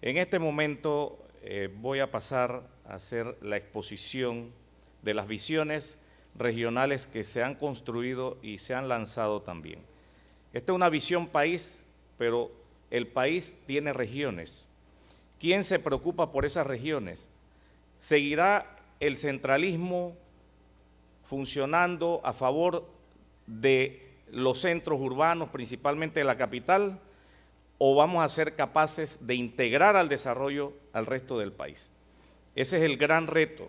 En este momento voy a pasar a hacer la exposición de las visiones regionales que se han construido y se han lanzado también. Esta es una visión país, pero el país tiene regiones. ¿Quién se preocupa por esas regiones? ¿Seguirá el centralismo funcionando a favor de los centros urbanos, principalmente de la capital, o vamos a ser capaces de integrar al desarrollo al resto del país? Ese es el gran reto.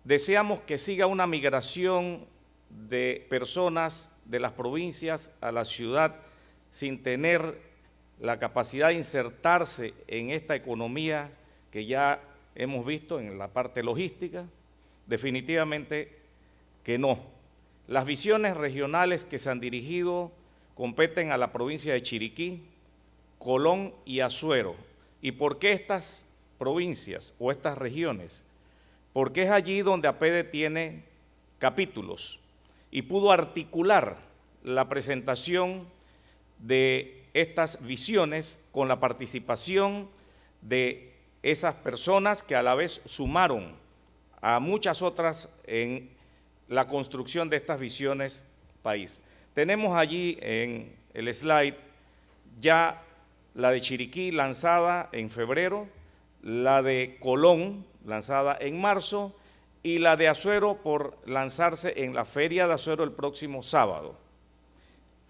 Deseamos que siga una migración de personas de las provincias a la ciudad sin tener la capacidad de insertarse en esta economía que ya hemos visto en la parte logística. Definitivamente que no. Las visiones regionales que se han dirigido competen a la provincia de Chiriquí, Colón y Azuero. ¿Y por qué estas provincias o estas regiones? Porque es allí donde APEDE tiene capítulos y pudo articular la presentación de estas visiones con la participación de esas personas que a la vez sumaron a muchas otras en la construcción de estas visiones país. Tenemos allí en el slide ya la de Chiriquí lanzada en febrero, la de Colón lanzada en marzo y la de Azuero por lanzarse en la Feria de Azuero el próximo sábado.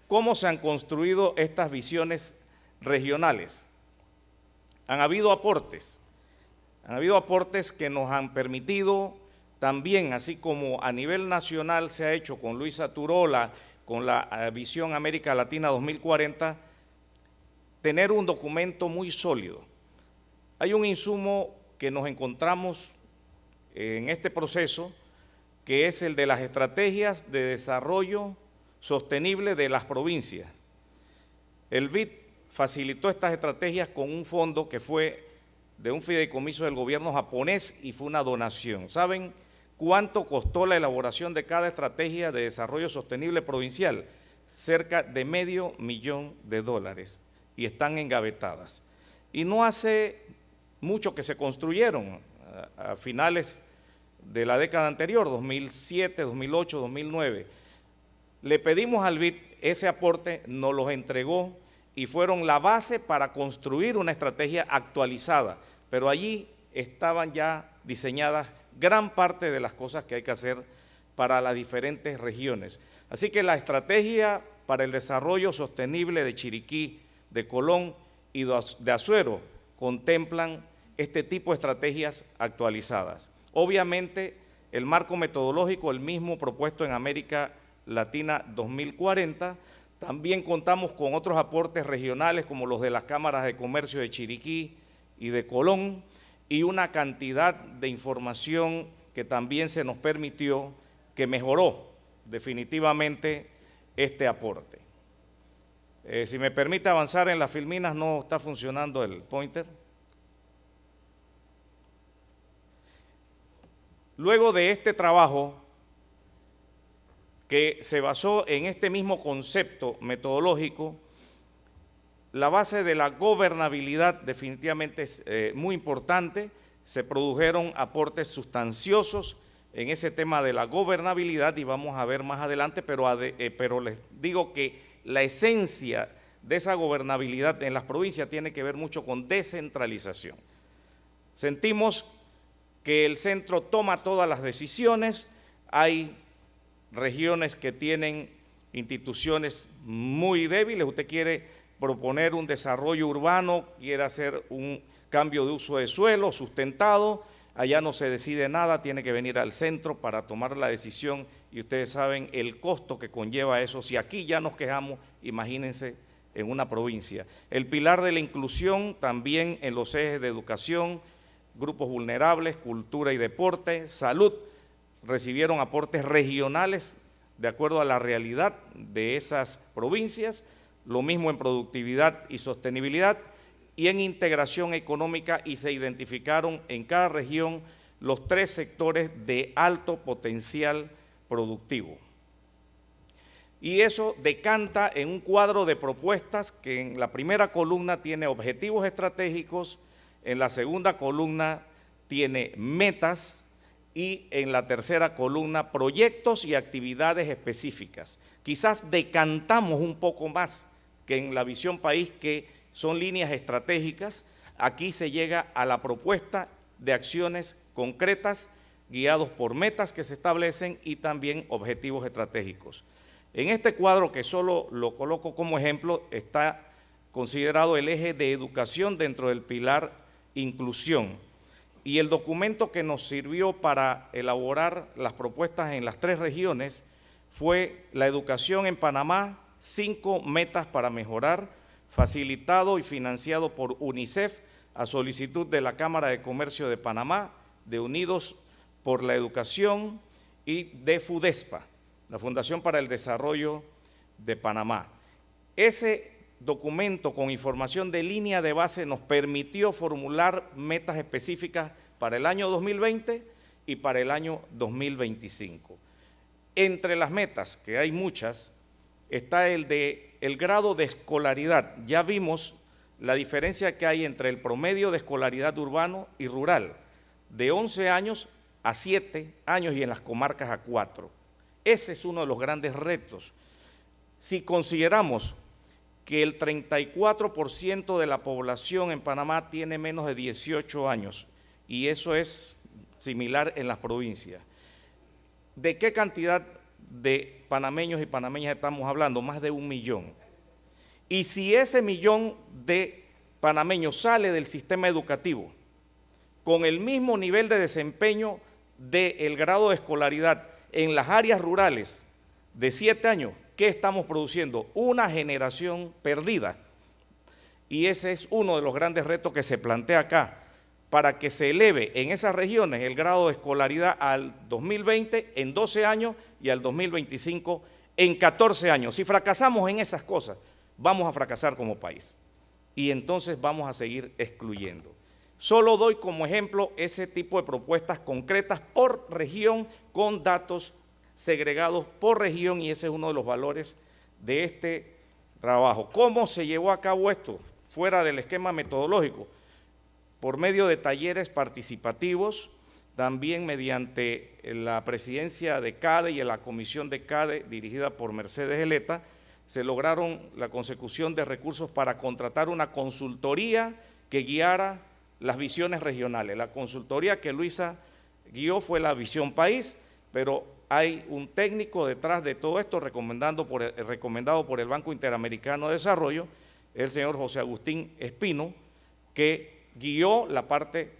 ¿Cómo se han construido estas visiones regionales? Han habido aportes que nos han permitido también, así como a nivel nacional se ha hecho con Luisa Turola, con la Visión América Latina 2040, tener un documento muy sólido. Hay un insumo que nos encontramos en este proceso, que es el de las estrategias de desarrollo sostenible de las provincias. El BID facilitó estas estrategias con un fondo que fue de un fideicomiso del gobierno japonés y fue una donación. ¿Saben cuánto costó la elaboración de cada estrategia de desarrollo sostenible provincial? Cerca de $500,000 y están engavetadas. Y no hace mucho que se construyeron, a finales de la década anterior, 2007, 2008, 2009. Le pedimos al BID ese aporte, nos los entregó y fueron la base para construir una estrategia actualizada, pero allí estaban ya diseñadas gran parte de las cosas que hay que hacer para las diferentes regiones. Así que la estrategia para el desarrollo sostenible de Chiriquí, de Colón y de Azuero contemplan este tipo de estrategias actualizadas. Obviamente, el marco metodológico, el mismo propuesto en América Latina 2040, también contamos con otros aportes regionales como los de las cámaras de comercio de Chiriquí y de Colón y una cantidad de información que también se nos permitió, que mejoró definitivamente este aporte. Si me permite avanzar en las filminas, no está funcionando el pointer. Luego de este trabajo, que se basó en este mismo concepto metodológico, la base de la gobernabilidad definitivamente es muy importante. Se produjeron aportes sustanciosos en ese tema de la gobernabilidad y vamos a ver más adelante, pero les digo que la esencia de esa gobernabilidad en las provincias tiene que ver mucho con descentralización. Sentimos que el centro toma todas las decisiones, hay regiones que tienen instituciones muy débiles, usted quiere proponer un desarrollo urbano, quiere hacer un cambio de uso de suelo sustentado, allá no se decide nada, tiene que venir al centro para tomar la decisión y ustedes saben el costo que conlleva eso. Si aquí ya nos quejamos, imagínense en una provincia. El pilar de la inclusión también en los ejes de educación, grupos vulnerables, cultura y deporte, salud, recibieron aportes regionales de acuerdo a la realidad de esas provincias, lo mismo en productividad y sostenibilidad y en integración económica, y se identificaron en cada región los 3 sectores de alto potencial productivo. Y eso decanta en un cuadro de propuestas que en la primera columna tiene objetivos estratégicos, en la segunda columna tiene metas y en la tercera columna proyectos y actividades específicas. Quizás decantamos un poco más que en la visión país, que son líneas estratégicas. Aquí se llega a la propuesta de acciones concretas guiados por metas que se establecen y también objetivos estratégicos. En este cuadro, que solo lo coloco como ejemplo, está considerado el eje de educación dentro del pilar inclusión. Y el documento que nos sirvió para elaborar las propuestas en las 3 regiones fue la educación en Panamá, 5 metas para mejorar, facilitado y financiado por UNICEF a solicitud de la Cámara de Comercio de Panamá, de Unidos por la Educación y de FUDESPA, la Fundación para el Desarrollo de Panamá. Ese documento con información de línea de base nos permitió formular metas específicas para el año 2020 y para el año 2025. Entre las metas, que hay muchas, está el grado de escolaridad. Ya vimos la diferencia que hay entre el promedio de escolaridad urbano y rural, de 11 años a 7 años y en las comarcas a 4. Ese es uno de los grandes retos. Si consideramos que el 34% de la población en Panamá tiene menos de 18 años, y eso es similar en las provincias, ¿de qué cantidad de panameños y panameñas estamos hablando? Más de 1 millón. Y si ese millón de panameños sale del sistema educativo con el mismo nivel de desempeño del grado de escolaridad en las áreas rurales de 7 años, ¿qué estamos produciendo? Una generación perdida. Y ese es uno de los grandes retos que se plantea acá, para que se eleve en esas regiones el grado de escolaridad al 2020 en 12 años y al 2025 en 14 años. Si fracasamos en esas cosas, vamos a fracasar como país y entonces vamos a seguir excluyendo. Solo doy como ejemplo ese tipo de propuestas concretas por región, con datos segregados por región, y ese es uno de los valores de este trabajo. ¿Cómo se llevó a cabo esto? Fuera del esquema metodológico, por medio de talleres participativos, también mediante la presidencia de CADE y en la comisión de CADE dirigida por Mercedes Eleta, se lograron la consecución de recursos para contratar una consultoría que guiara las visiones regionales. La consultoría que Luisa guió fue la Visión País, pero hay un técnico detrás de todo esto recomendado por el Banco Interamericano de Desarrollo, el señor José Agustín Espino, que guió la parte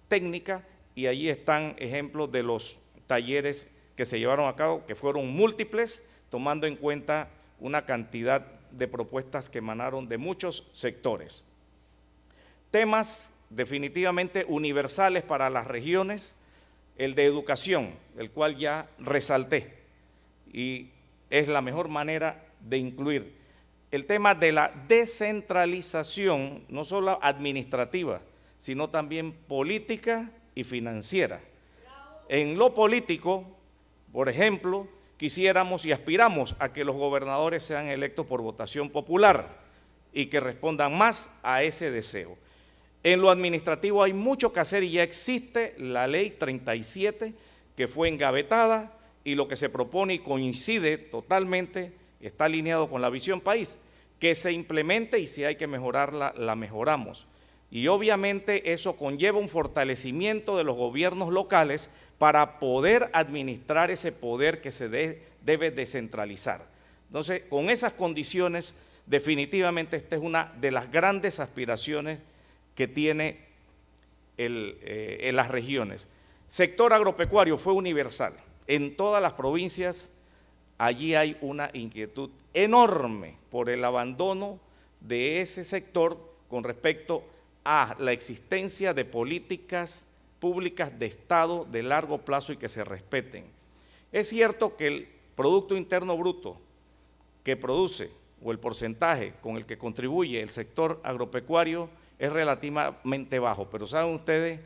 técnica, y allí están ejemplos de los talleres que se llevaron a cabo, que fueron múltiples, tomando en cuenta una cantidad de propuestas que emanaron de muchos sectores. Temas definitivamente universales para las regiones, el de educación, el cual ya resalté, y es la mejor manera de incluir. El tema de la descentralización, no solo administrativa, sino también política y financiera. En lo político, por ejemplo, quisiéramos y aspiramos a que los gobernadores sean electos por votación popular y que respondan más a ese deseo. En lo administrativo hay mucho que hacer y ya existe la ley 37 que fue engavetada, y lo que se propone y coincide totalmente, está alineado con la Visión País, que se implemente, y si hay que mejorarla, la mejoramos. Y obviamente eso conlleva un fortalecimiento de los gobiernos locales para poder administrar ese poder que se debe descentralizar. Entonces, con esas condiciones, definitivamente esta es una de las grandes aspiraciones que tiene en las regiones. Sector agropecuario fue universal. En todas las provincias allí hay una inquietud enorme por el abandono de ese sector con respecto a la existencia de políticas públicas de Estado de largo plazo y que se respeten. Es cierto que el Producto Interno Bruto que produce, o el porcentaje con el que contribuye el sector agropecuario, es relativamente bajo, pero saben ustedes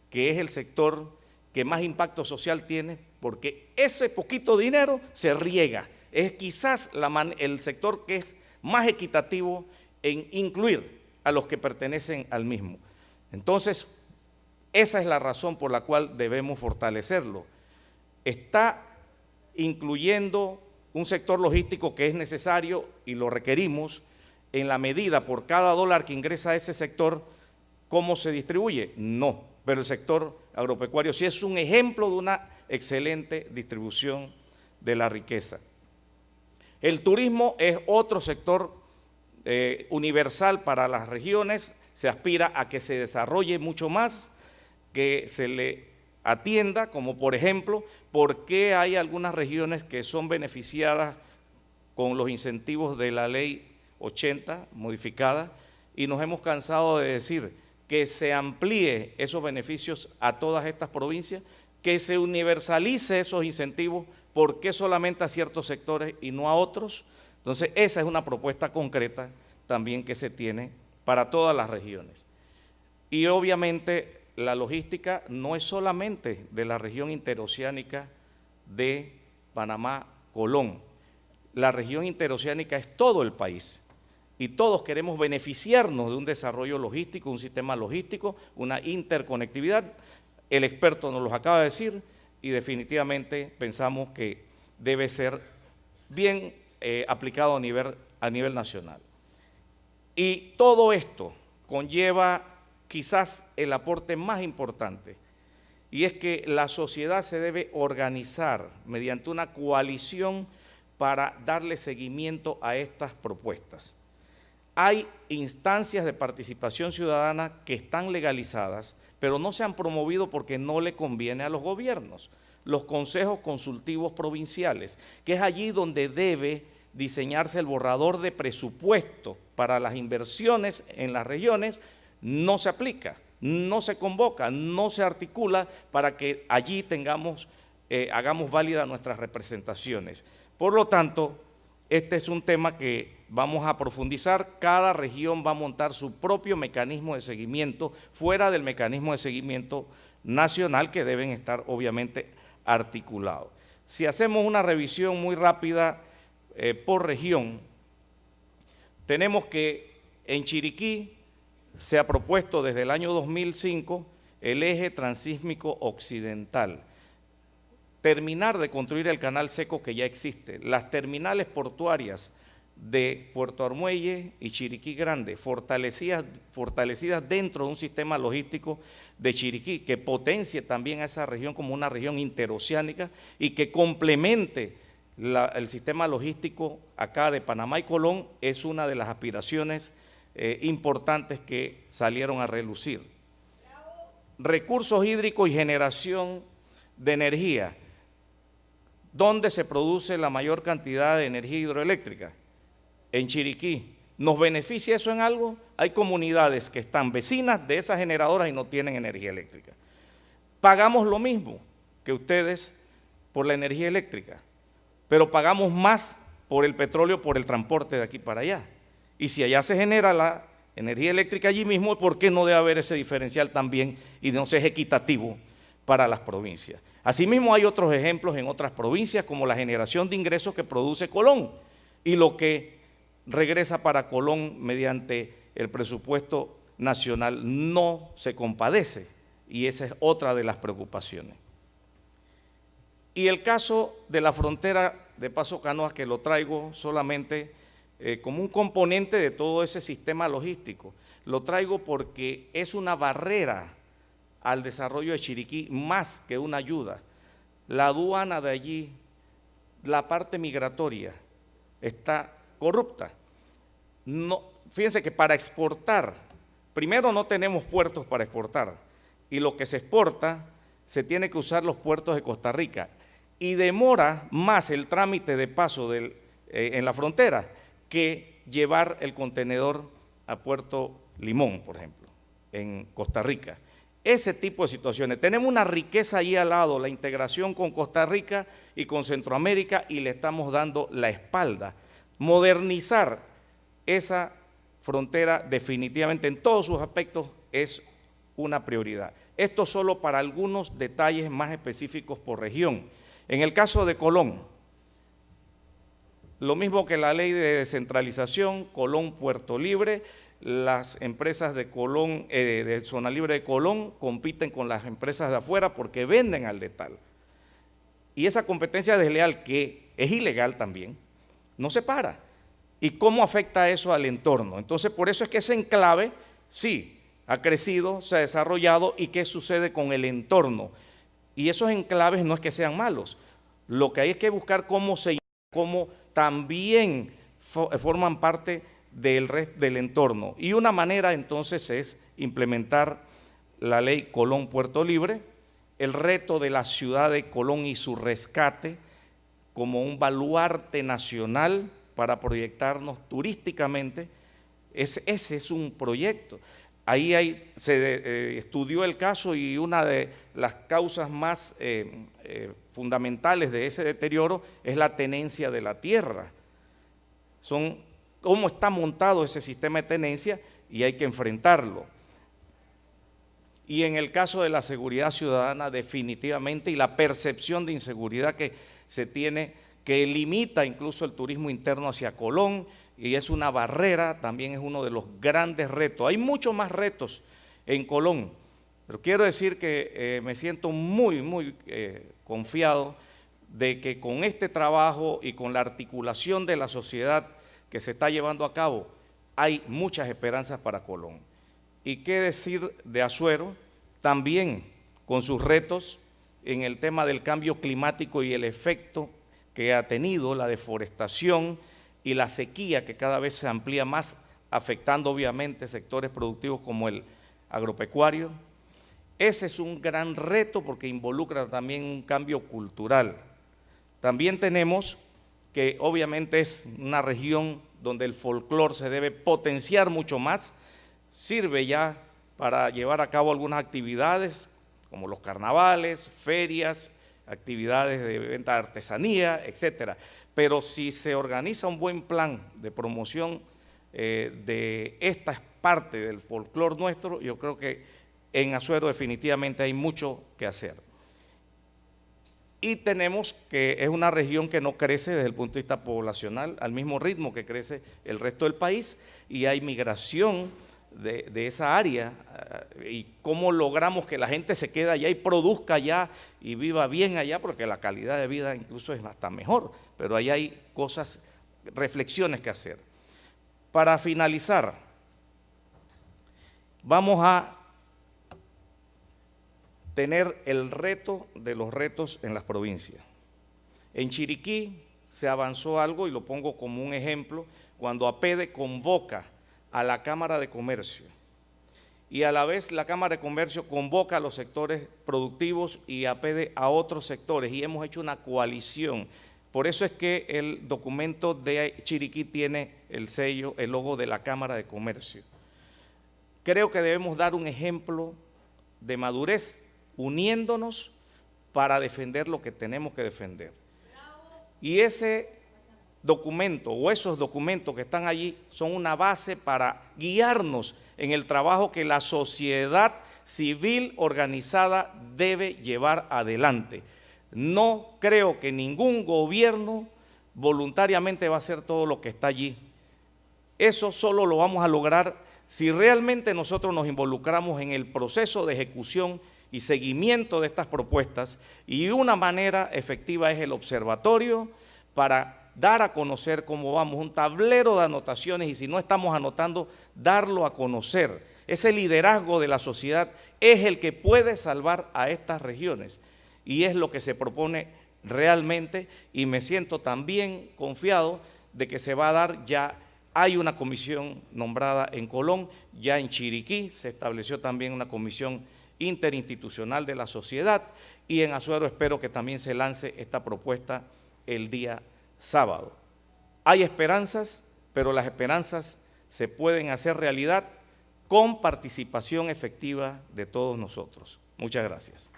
que es el sector que más impacto social tiene, porque ese poquito dinero se riega es quizás el sector que es más equitativo en incluir a los que pertenecen al mismo. Entonces, esa es la razón por la cual debemos fortalecerlo. Está incluyendo un sector logístico que es necesario y lo requerimos en la medida por cada dólar que ingresa a ese sector, ¿cómo se distribuye? No, pero el sector agropecuario sí es un ejemplo de una excelente distribución de la riqueza. El turismo es otro sector universal para las regiones, se aspira a que se desarrolle mucho más, que se le atienda, como por ejemplo, por qué hay algunas regiones que son beneficiadas con los incentivos de la ley 80 modificada, y nos hemos cansado de decir que se amplíe esos beneficios a todas estas provincias, que se universalice esos incentivos, ¿por qué solamente a ciertos sectores y no a otros? Entonces, esa es una propuesta concreta también que se tiene para todas las regiones. Y obviamente la logística no es solamente de la región interoceánica de Panamá-Colón. La región interoceánica es todo el país y todos queremos beneficiarnos de un desarrollo logístico, un sistema logístico, una interconectividad. El experto nos lo acaba de decir y definitivamente pensamos que debe ser bien aplicado a nivel nacional. Y todo esto conlleva quizás el aporte más importante, y es que la sociedad se debe organizar mediante una coalición para darle seguimiento a estas propuestas. Hay instancias de participación ciudadana que están legalizadas, pero no se han promovido porque no le conviene a los gobiernos. Los consejos consultivos provinciales, que es allí donde debe diseñarse el borrador de presupuesto para las inversiones en las regiones, no se aplica, no se convoca, no se articula para que allí hagamos válidas nuestras representaciones. Por lo tanto, este es un tema que vamos a profundizar. Cada región va a montar su propio mecanismo de seguimiento fuera del mecanismo de seguimiento nacional, que deben estar obviamente articulados. Si hacemos una revisión muy rápida por región, tenemos que en Chiriquí se ha propuesto desde el año 2005 el eje transísmico occidental, terminar de construir el canal seco que ya existe, las terminales portuarias de Puerto Armuelle y Chiriquí Grande, fortalecidas dentro de un sistema logístico de Chiriquí, que potencie también a esa región como una región interoceánica y que complemente el sistema logístico acá de Panamá y Colón, es una de las aspiraciones importantes que salieron a relucir. Recursos hídricos y generación de energía. ¿Dónde se produce la mayor cantidad de energía hidroeléctrica? En Chiriquí. ¿Nos beneficia eso en algo? Hay comunidades que están vecinas de esas generadoras y no tienen energía eléctrica. Pagamos lo mismo que ustedes por la energía eléctrica, pero pagamos más por el petróleo, por el transporte de aquí para allá. Y si allá se genera la energía eléctrica allí mismo, ¿por qué no debe haber ese diferencial también y no ser equitativo para las provincias? Asimismo, hay otros ejemplos en otras provincias, como la generación de ingresos que produce Colón y lo que regresa para Colón mediante el presupuesto nacional no se compadece, y esa es otra de las preocupaciones. Y el caso de la frontera de Paso Canoas, que lo traigo solamente como un componente de todo ese sistema logístico, lo traigo porque es una barrera al desarrollo de Chiriquí más que una ayuda. La aduana de allí, la parte migratoria, está corrupta. No, fíjense que para exportar, primero no tenemos puertos para exportar, y lo que se exporta se tiene que usar los puertos de Costa Rica, y demora más el trámite de paso en la frontera que llevar el contenedor a Puerto Limón, por ejemplo, en Costa Rica. Ese tipo de situaciones. Tenemos una riqueza ahí al lado, la integración con Costa Rica y con Centroamérica, y le estamos dando la espalda. Modernizar esa frontera definitivamente en todos sus aspectos es una prioridad. Esto solo para algunos detalles más específicos por región. En el caso de Colón, Lo mismo que la ley de descentralización, Colón, Puerto Libre, las empresas de Colón, de Zona Libre de Colón, compiten con las empresas de afuera porque venden al detal. Y esa competencia desleal, que es ilegal también, no se para. ¿Y cómo afecta eso al entorno? Entonces, por eso es que ese enclave, sí, ha crecido, se ha desarrollado, ¿y qué sucede con el entorno? Y esos enclaves no es que sean malos, lo que hay es que buscar cómo también forman parte del entorno. Y una manera entonces es implementar la ley Colón-Puerto Libre, el reto de la ciudad de Colón y su rescate como un baluarte nacional para proyectarnos turísticamente. Ese es un proyecto. Ahí se estudió el caso y una de las causas más fundamentales de ese deterioro es la tenencia de la tierra. Cómo está montado ese sistema de tenencia y hay que enfrentarlo. Y en el caso de la seguridad ciudadana, definitivamente, y la percepción de inseguridad que se tiene, que limita incluso el turismo interno hacia Colón, y es una barrera, también es uno de los grandes retos. Hay muchos más retos en Colón, pero quiero decir que me siento muy confiado de que con este trabajo y con la articulación de la sociedad que se está llevando a cabo, hay muchas esperanzas para Colón. Y qué decir de Azuero, también con sus retos en el tema del cambio climático y el efecto que ha tenido la deforestación y la sequía que cada vez se amplía más, afectando obviamente sectores productivos como el agropecuario. Ese es un gran reto porque involucra también un cambio cultural. También tenemos que obviamente es una región donde el folclore se debe potenciar mucho más, sirve ya para llevar a cabo algunas actividades como los carnavales, ferias, actividades de venta de artesanía, etcétera. Pero si se organiza un buen plan de promoción de esta parte del folclore nuestro, yo creo que en Azuero definitivamente hay mucho que hacer. Y tenemos que es una región que no crece desde el punto de vista poblacional al mismo ritmo que crece el resto del país, y hay migración de esa área, y cómo logramos que la gente se quede allá y produzca allá y viva bien allá, porque la calidad de vida incluso es hasta mejor, pero ahí hay cosas, reflexiones que hacer. Para finalizar, vamos a tener el reto de los retos en las provincias. En Chiriquí se avanzó algo, y lo pongo como un ejemplo, cuando APEDE convoca a la Cámara de Comercio, y a la vez la Cámara de Comercio convoca a los sectores productivos y APEDE a otros sectores, y hemos hecho una coalición. Por eso es que el documento de Chiriquí tiene el sello, el logo de la Cámara de Comercio. Creo que debemos dar un ejemplo de madurez, uniéndonos para defender lo que tenemos que defender. Y ese documento o esos documentos que están allí son una base para guiarnos en el trabajo que la sociedad civil organizada debe llevar adelante. No creo que ningún gobierno voluntariamente va a hacer todo lo que está allí. Eso solo lo vamos a lograr si realmente nosotros nos involucramos en el proceso de ejecución y seguimiento de estas propuestas, y una manera efectiva es el observatorio para dar a conocer cómo vamos, un tablero de anotaciones, y si no estamos anotando, darlo a conocer. Ese liderazgo de la sociedad es el que puede salvar a estas regiones, y es lo que se propone realmente, y me siento también confiado de que se va a dar. Ya hay una comisión nombrada en Colón, ya en Chiriquí se estableció también una comisión interinstitucional de la sociedad, y en Azuero espero que también se lance esta propuesta el día sábado. Hay esperanzas, pero las esperanzas se pueden hacer realidad con participación efectiva de todos nosotros. Muchas gracias.